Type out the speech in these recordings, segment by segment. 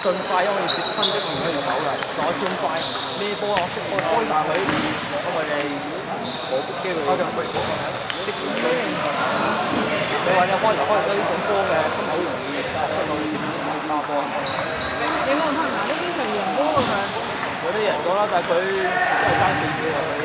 盡快，因為接親的唔可以走啦，再盡快孭波啊，開埋佢，咁我哋冇機會。開咗佢，即時你話你開咗呢種波嘅，咁好容易出到打波。你講他嗱，呢啲係贏波㗎嘛？有啲贏過啦，但係佢真係爭少少啊！佢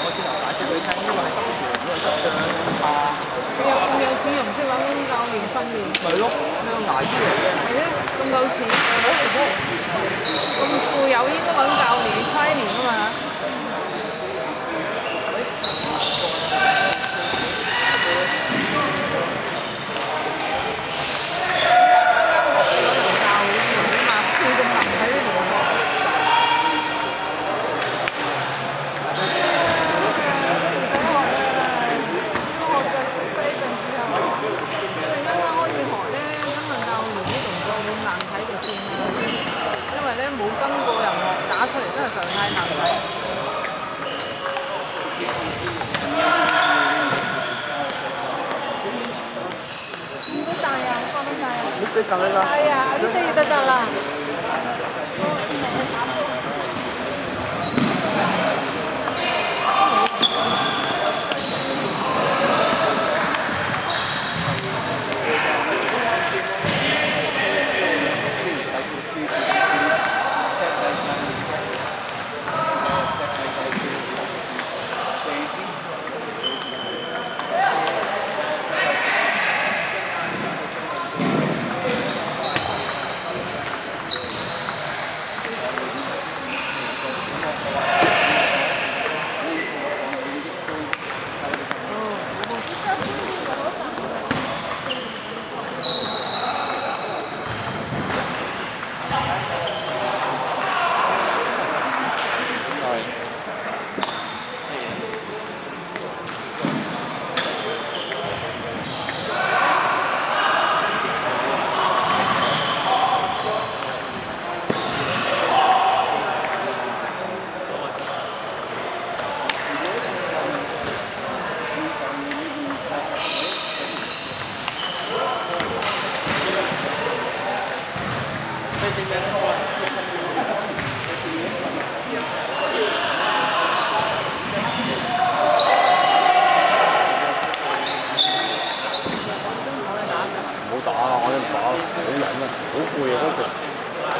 我先頭解釋佢聽，呢個係得權，呢個得獎啊！佢有錢又唔識揾教練訓練。咪咯，呢個捱出嚟嘅。係啊，咁有錢，咁富有應該揾教練training啊嘛。冇跟過任何打出嚟真係實太難睇。呢啲大啊，放得大啊！呢啲咁樣啦。係啊，呢啲得啦。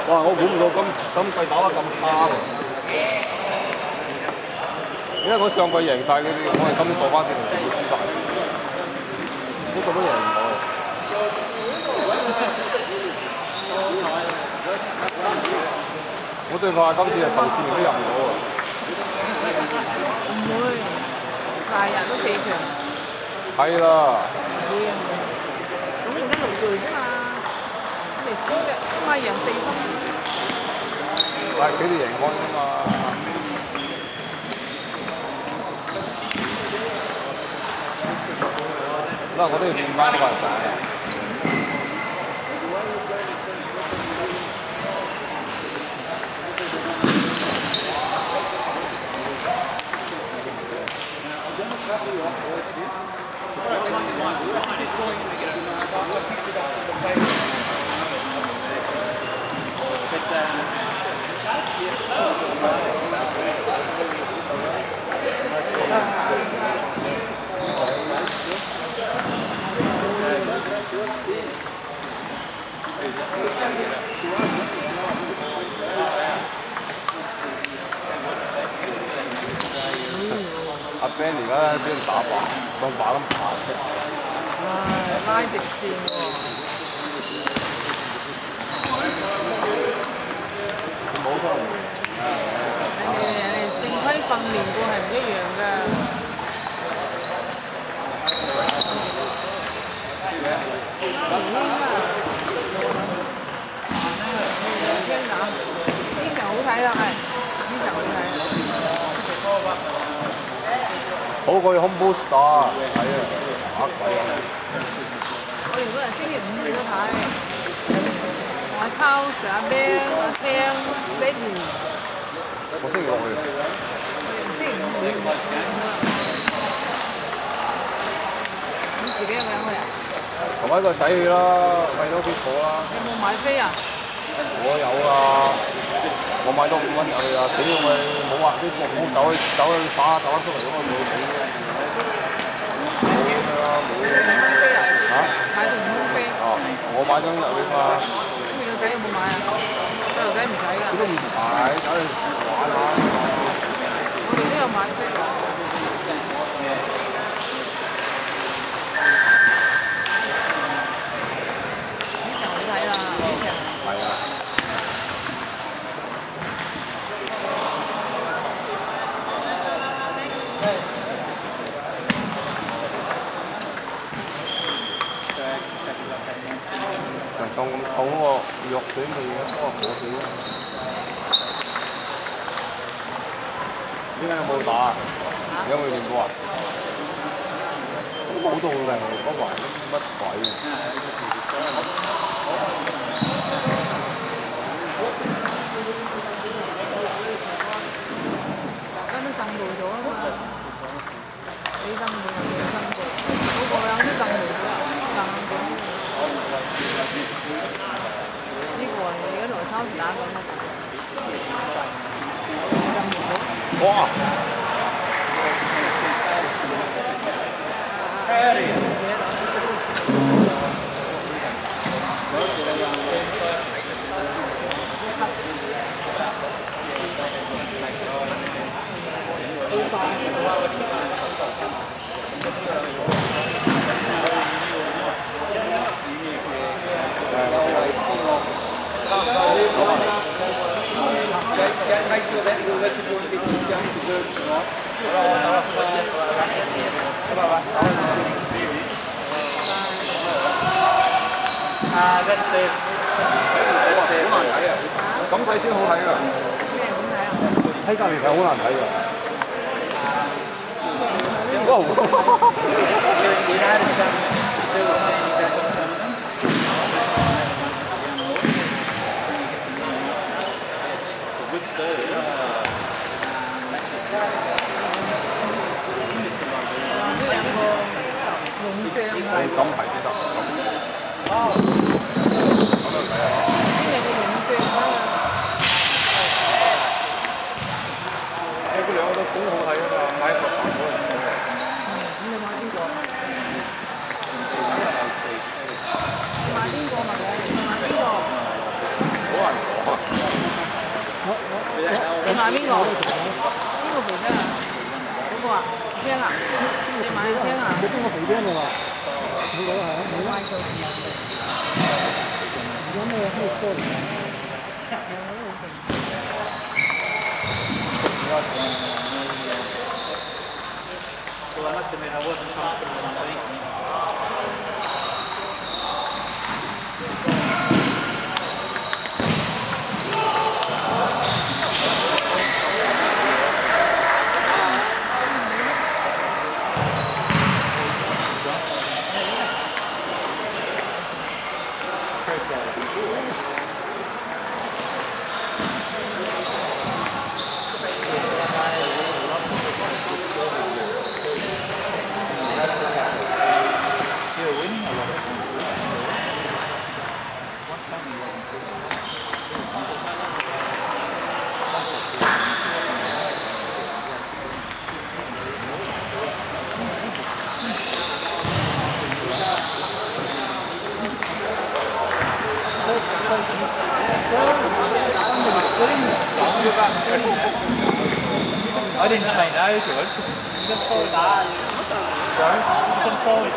哇！我估唔到今季打得咁差喎，因為我上季贏晒嗰啲，我係今年做翻啲同全部輸晒，呢個都贏唔到。我最怕今次係頭線都入唔到啊！唔會，大人都幾強。係啦。唔會啊！咁而家6隊啫嘛，嚟少嘅，起碼贏4分。但係佢哋贏開㗎嘛。嗱，我都要轉翻過嚟打。阿 Ben 而家俾人打靶，當靶咁爬出。唉，拉直線喎。冇可能。人哋正規訓練過係唔一樣㗎。呢場好睇啦，係呢場好睇。好過 Home Booster 睇啊，嚇鬼啊！我哋嗰日星期5去咗睇，同阿溝、阿 Ben、阿聽、Betty。我星期6去。星期5去。咁自己一個人去啊？同埋個仔去啦，餵多啲火啦。你有冇買飛啊？我有啊，我買多5蚊入去啊，屌咪冇話啲冇走去打出嚟咁啊冇死嘅。冇啦冇啦。嚇？買到5蚊飛。哦，我買咗入去嘛。咁你個仔有冇買啊？細路仔唔使㗎。佢都唔買，走去玩下。我哋都有買飛㗎。係啊。仲咁重喎，藥水味嘅，多火水啊！點解你冇打啊？有冇練過啊？冇到嚟，嗰環乜鬼？間都震到咗啊嘛！你震到又你震到，嗰個有啲震到咗啊，震到。呢個係而家來超市打緊啊！哇！啊，跟住好難睇啊！咁睇先好睇㗎。咩咁睇啊？喺隔離睇好難睇㗎。呢兩個用醬啊！你咁睇先得。呢兩個用醬啊！佢兩個都好好睇㗎嘛，買一個飯嗰陣時。咁你買邊個？買邊個咪買邊個？好難講啊！你買邊個？邊個肥啫？嗰個啊？聽啊？你買聽啊？佢邊個肥啲你話？你講係啊？你買佢。而家咩可以多啲？ở đây này đã sửa chân tôi đã chân tôi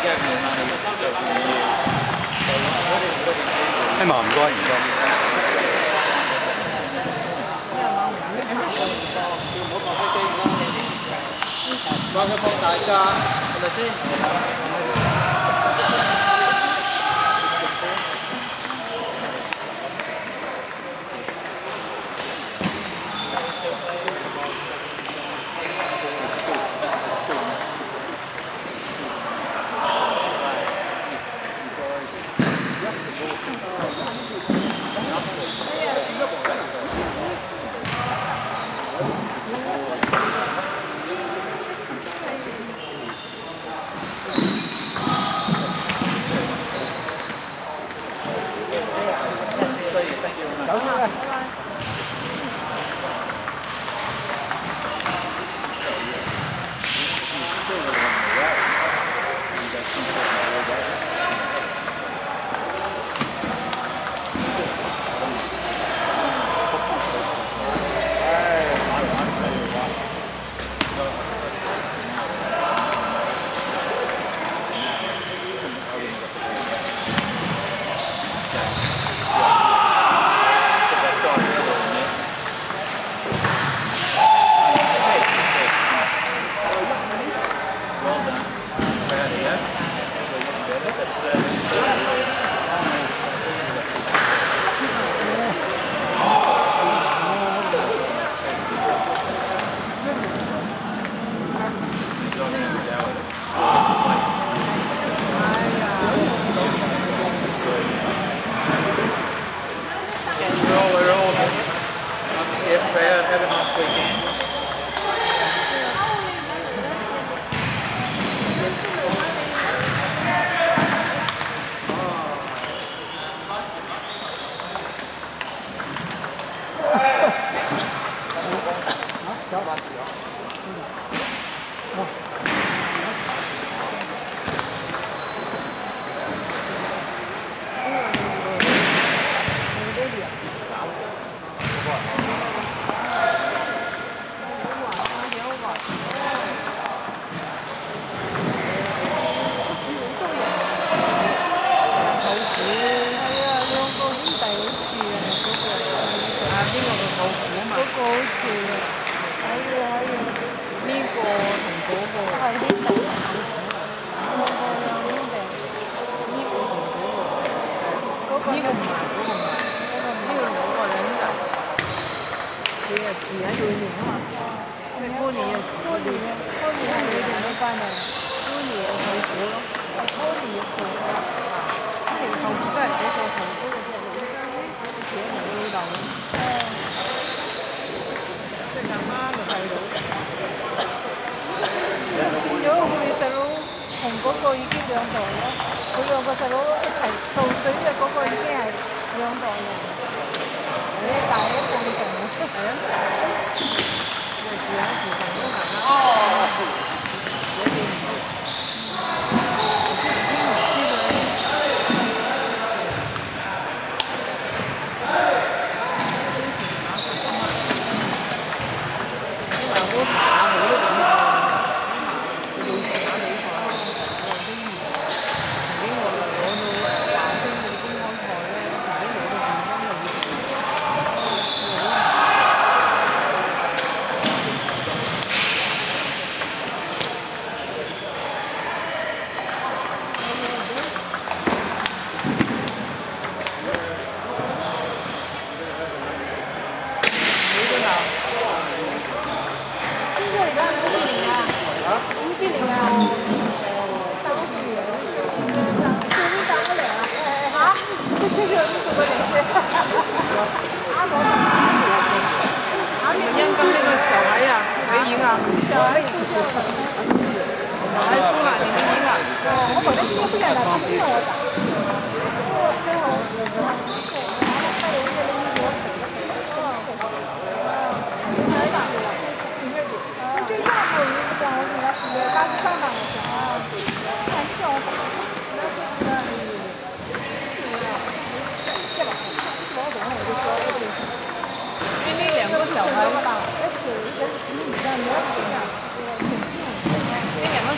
希望唔該唔該。幫佢放大家，係咪先？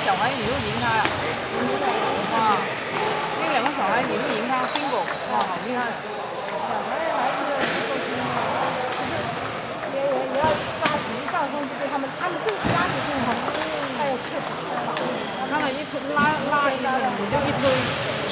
小孩你又赢他呀？来拧一拧它，冰狗，哇，好厉害！也要抓紧放松，就对他们就是拉紧很好，还有确保。他们一推拉一下，你就一推。